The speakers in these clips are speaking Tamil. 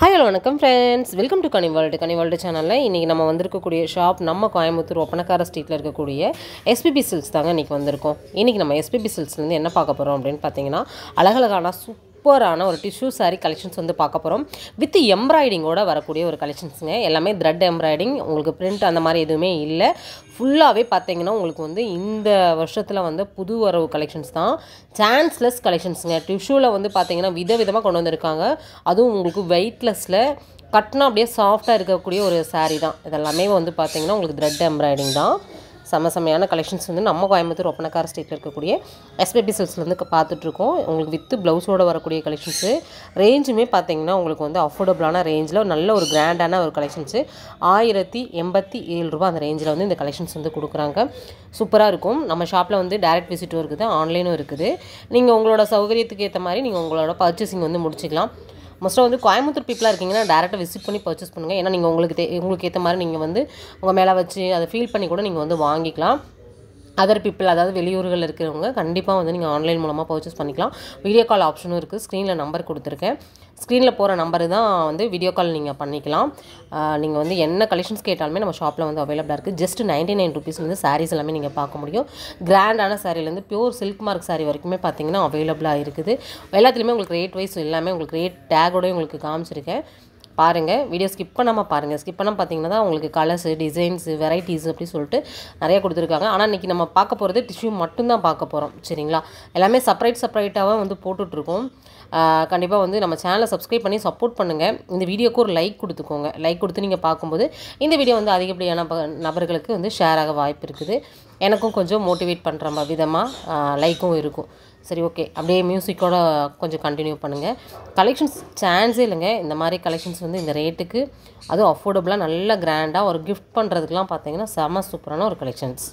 ஹாய் ஹலோ வணக்கம் friends, welcome to Ghani world சேனலில் இன்றைக்கி நம்ம வந்திருக்கக்கூடிய ஷாப் நம்ம கோயம்புத்தூர் ஒப்பனக்கார ஸ்ட்ரீட்டில் இருக்கக்கூடிய எஸ்பிபி சில்க்ஸ் தாங்க இன்றைக்கி வந்திருக்கோம். இன்றைக்கி நம்ம எஸ்பிபி சில்க்ஸ்லேருந்து என்ன பார்க்க போகிறோம் அப்படின்னு பார்த்தீங்கன்னா, அழகழகான சூப்பரான ஒரு டிஷ்யூ சாரீ கலெக்ஷன்ஸ் வந்து பார்க்க போகிறோம். வித் எம்ப்ராய்டிங்கோடு வரக்கூடிய ஒரு கலெக்ஷன்ஸுங்க. எல்லாமே த்ரெட் எம்ப்ராய்டிங், உங்களுக்கு பிரிண்ட் அந்த மாதிரி எதுவுமே இல்லை. ஃபுல்லாகவே பார்த்தீங்கன்னா உங்களுக்கு வந்து இந்த வருஷத்தில் வந்து புது வரவு கலெக்ஷன்ஸ் தான், சான்ஸ்லெஸ் கலெக்ஷன்ஸுங்க. டிஷ்யூவில் வந்து பார்த்தீங்கன்னா விதவிதமாக கொண்டு வந்திருக்காங்க. அதுவும் உங்களுக்கு வெயிட்லெஸ்ஸில் கட்டினா அப்படியே சாஃப்டாக இருக்கக்கூடிய ஒரு சாரீ தான். இதெல்லாமே வந்து பார்த்தீங்கன்னா உங்களுக்கு த்ரெட் எம்ப்ராய்டிங் தான். செமையான கலெக்ஷன்ஸ் வந்து நம்ம கோயம்புத்தூர் ஒப்பனக்கார ஸ்ட்ரீட்டில் இருக்கக்கூடிய எஸ்பிபி சில்க்ஸ்லேருந்து பார்த்துட்ருக்கோம். உங்களுக்கு வித் ப்ளவுஸோடு வரக்கூடிய கலெக்ஷன்ஸு ரேஞ்சுமே பார்த்தீங்கன்னா உங்களுக்கு வந்து அஃபோர்டபுளான ரேஞ்சில் நல்ல ஒரு கிராண்டான ஒரு கலெக்ஷன்ஸு 1087 ரூபா அந்த ரேஞ்சில் வந்து இந்த கலெக்ஷன்ஸ் வந்து கொடுக்குறாங்க. சூப்பராக இருக்கும். நம்ம ஷாப்பில் வந்து டைரக்ட் விசிட்டும் இருக்குது, ஆன்லைனும் இருக்குது. நீங்கள் உங்களோட சௌகரியத்துக்கு ஏற்ற மாதிரி நீங்கள் உங்களோட பர்ச்சேசிங் வந்து முடிச்சிக்கலாம். மோஸ்ட்டாக வந்து கோயம்புத்தூர் பீப்புளாக இருக்கீங்கன்னா டேரெக்டாக விசிட் பண்ணி பர்ச்சேஸ் பண்ணுங்கள். ஏன்னா நீங்கள் உங்களுக்கு ஏற்ற மாதிரி நீங்கள் வந்து உங்கள் மேலே வச்சு அதை ஃபீல் பண்ணி கூட நீங்கள் வந்து வாங்கிக்கலாம். அதர் பீப்புள், அதாவது வெளியூர்களில் இருக்கிறவங்க கண்டிப்பாக வந்து நீங்கள் ஆன்லைன் மூலமாக பர்ச்சேஸ் பண்ணிக்கலாம். வீடியோ கால் ஆப்ஷனும் இருக்குது. ஸ்க்ரீனில் நம்பர் கொடுத்துருக்கேன். ஸ்க்ரீனில் போகிற நம்பரு தான் வந்து வீடியோ கால் நீங்கள் பண்ணிக்கலாம். நீங்கள் வந்து என்ன கலெக்ஷன்ஸ் கேட்டாலுமே நம்ம ஷாப்பில் வந்து அவைலபிளாக இருக்குது. ஜஸ்ட் 99 ருபீஸ்லேருந்து சாரீஸ் எல்லாமே நீங்கள் பார்க்க முடியும். கிராண்டான சாரீலேருந்து பியூர் சில்க் மார்க் சாரீ வரைக்குமே பார்த்தீங்கன்னா அவைலபிளாக இருக்குது. எல்லாத்துலேயுமே உங்களுக்கு ரேட் வைஸ் எல்லாமே உங்களுக்கு ரேட் டேகோடய உங்களுக்கு காமிச்சிருக்கேன். பாருங்கள், வீடியோ ஸ்கிப் பண்ணாமல் பாருங்கள். ஸ்கிப் பண்ணாமல் பார்த்தீங்கன்னா தான் உங்களுக்கு கலர்ஸு, டிசைன்ஸு, வெரைட்டிஸ் அப்படி சொல்லிட்டு நிறையா கொடுத்துருக்காங்க. ஆனால் இன்றைக்கி நம்ம பார்க்க போகிறது டிஷ்யூ மட்டும்தான் பார்க்க போகிறோம், சரிங்களா? எல்லாமே செப்பரேட்டாக வந்து போட்டுட்ருக்கோம். கண்டிப்பாக வந்து நம்ம சேனலை சப்ஸ்கிரைப் பண்ணி சப்போர்ட் பண்ணுங்கள். இந்த வீடியோக்கு ஒரு லைக் கொடுத்துக்கோங்க. லைக் கொடுத்து நீங்கள் பார்க்கும்போது இந்த வீடியோ வந்து அதிகப்படியான நபர்களுக்கு வந்து ஷேர் ஆக வாய்ப்பு இருக்குது. எனக்கும் கொஞ்சம் மோட்டிவேட் பண்ணுற விதமாக லைக்கும் இருக்கும். சரி, ஓகே. அப்படியே மியூசிக்கோட கொஞ்சம் கண்டினியூ பண்ணுங்கள். கலெக்ஷன்ஸ் சான்ஸே இல்லைங்க. இந்த மாதிரி கலெக்ஷன்ஸ் வந்து இந்த ரேட்டுக்கு, அதுவும் அஃபோர்டபுளாக நல்ல கிராண்டாக ஒரு கிஃப்ட் பண்ணுறதுக்கெலாம் பார்த்தீங்கன்னா செம சூப்பரான ஒரு கலெக்ஷன்ஸ்.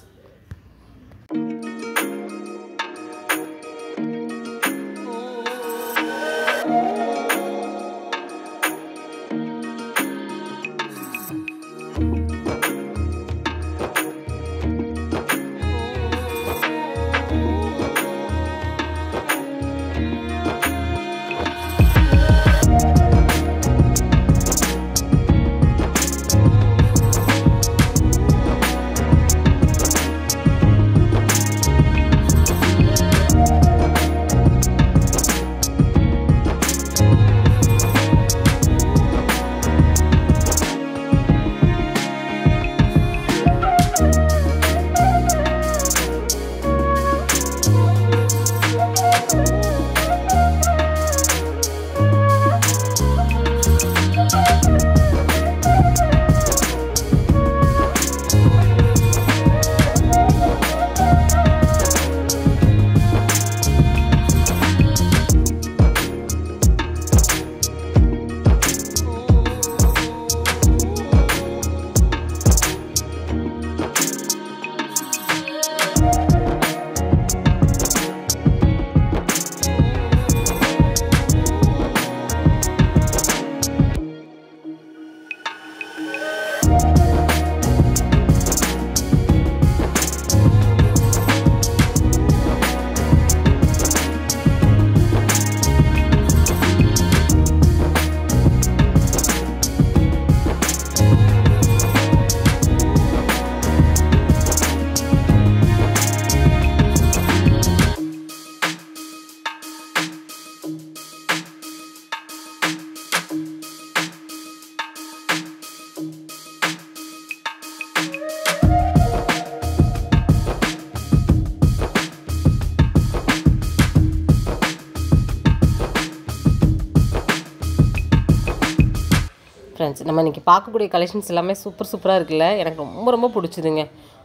ஃப்ரெண்ட்ஸ், நம்ம இன்றைக்கி பார்க்கக்கூடிய கலெக்ஷன்ஸ் எல்லாமே சூப்பராக இருக்குல்ல. எனக்கு ரொம்ப பிடிச்சிதுங்க.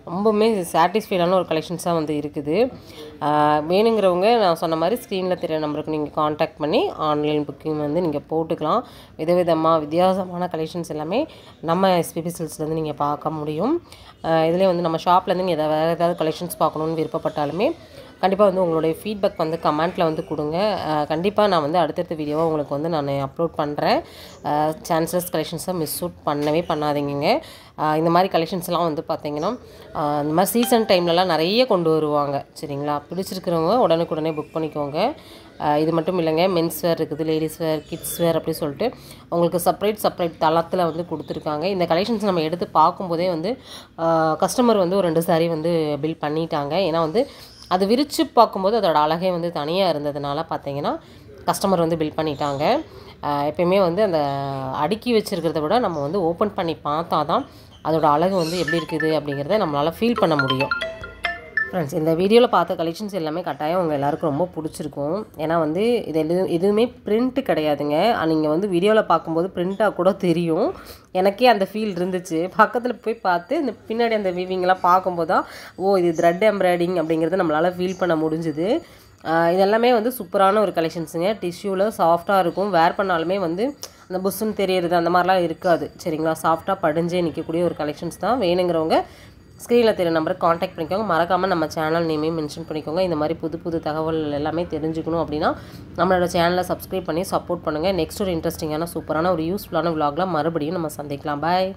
ரொம்பவுமே சாட்டிஸ்ஃபைடான ஒரு கலெக்ஷன்ஸாக வந்து இருக்குது. வேணுங்கிறவங்க நான் சொன்ன மாதிரி ஸ்க்ரீனில் தெரிய நம்பருக்கு நீங்கள் காண்டாக்ட் பண்ணி ஆன்லைன் புக்கிங் வந்து நீங்கள் போட்டுக்கலாம். வித்தியாசமான கலெக்ஷன்ஸ் எல்லாமே நம்ம எஸ்பிபி சில்க்ஸ்லேருந்து நீங்கள் பார்க்க முடியும். இதிலே வந்து நம்ம ஷாப்லேருந்து நீங்கள் வேறு ஏதாவது கலெக்ஷன்ஸ் பார்க்கணுன்னு விருப்பப்பட்டாலுமே கண்டிப்பாக வந்து உங்களுடைய ஃபீட்பேக் வந்து கமெண்ட்டில் வந்து கொடுங்க. கண்டிப்பாக நான் வந்து அடுத்தடுத்த வீடியோவை உங்களுக்கு வந்து நான் அப்லோட் பண்ணுறேன். சான்ஸ்லெஸ் கலெக்ஷன்ஸை மிஸ் அவுட் பண்ணவே பண்ணாதீங்க. இந்த மாதிரி கலெக்ஷன்ஸ்லாம் வந்து பார்த்திங்கன்னா இந்த மாதிரி சீசன் டைம்லலாம் நிறைய கொண்டு வருவாங்க. சரிங்களா? பிடிச்சிருக்கிறவங்க உடனுக்குடனே புக் பண்ணிக்கோங்க. இது மட்டும் இல்லைங்க, மென்ஸ் வேர் இருக்குது, லேடிஸ் வேர், கிட்ஸ் வேர் அப்படி சொல்லிட்டு உங்களுக்கு செப்பரேட் தளத்தில் வந்து கொடுத்துருக்காங்க. இந்த கலெக்ஷன்ஸ் நம்ம எடுத்து பார்க்கும்போதே வந்து கஸ்டமர் வந்து ஒரு 2 சாரீ வந்து பில் பண்ணிட்டாங்க. ஏன்னா வந்து அது விரித்து பார்க்கும்போது அதோட அழகே வந்து தனியாக இருந்ததுனால பார்த்தீங்கன்னா கஸ்டமர் வந்து பில் பண்ணிட்டாங்க. எப்பயுமே வந்து அந்த அடுக்கி வச்சுருக்கிறத விட நம்ம வந்து ஓப்பன் பண்ணி பார்த்தா தான் அதோட அழகு வந்து எப்படி இருக்குது அப்படிங்கிறத நம்மளால் ஃபீல் பண்ண முடியும். ஃப்ரெண்ட்ஸ், இந்த வீடியோவில் பார்த்த கலெக்ஷன்ஸ் எல்லாமே கட்டாயம் உங்கள் எல்லாருக்கும் ரொம்ப பிடிச்சிருக்கும். ஏன்னா வந்து இது எதுவுமே பிரிண்ட்டு கிடையாதுங்க. நீங்கள் வந்து வீடியோவில் பார்க்கும்போது பிரிண்ட்டாக கூட தெரியும். எனக்கே அந்த ஃபீல் இருந்துச்சு. பக்கத்தில் போய் பார்த்து இந்த பின்னாடி அந்த வீவிங்லாம் பார்க்கும்போது தான் இது த்ரெட் எம்ப்ராய்டிங் அப்படிங்கிறத நம்மளால் ஃபீல் பண்ண முடிஞ்சுது. இதெல்லாமே வந்து சூப்பரான ஒரு கலெக்ஷன்ஸுங்க. டிஷ்யூவில் சாஃப்டாக இருக்கும். வேர் பண்ணாலுமே வந்து அந்த புஷ்ஷுன்னு தெரியறது அந்த மாதிரிலாம் இருக்காது. சரிங்களா? சாஃப்டாக படிஞ்சே நிற்கக்கூடிய ஒரு கலெக்ஷன்ஸ் தான். வேணுங்கிறவங்க ஸ்க்ரீனில் தெரிய நம்பருக்கு காண்டாக்ட் பண்ணிக்கோங்க. மறக்காமல் நம்ம சேனல் நேமையும் மென்ஷன் பண்ணிக்கோங்க. இந்த மாதிரி புது தகவல் எல்லாமே தெரிஞ்சுக்கணும் அப்படின்னா நம்மளோட சேனலை சப்ஸ்கிரைப் பண்ணி சப்போர்ட் பண்ணுங்கள். நெக்ஸ்ட் ஒரு இன்ட்ரெஸ்டிங்கான சூப்பரான ஒரு யூஸ்ஃபுல்லான விலாகில் மறுபடியும் நம்ம சந்திக்கலாம். பாய்.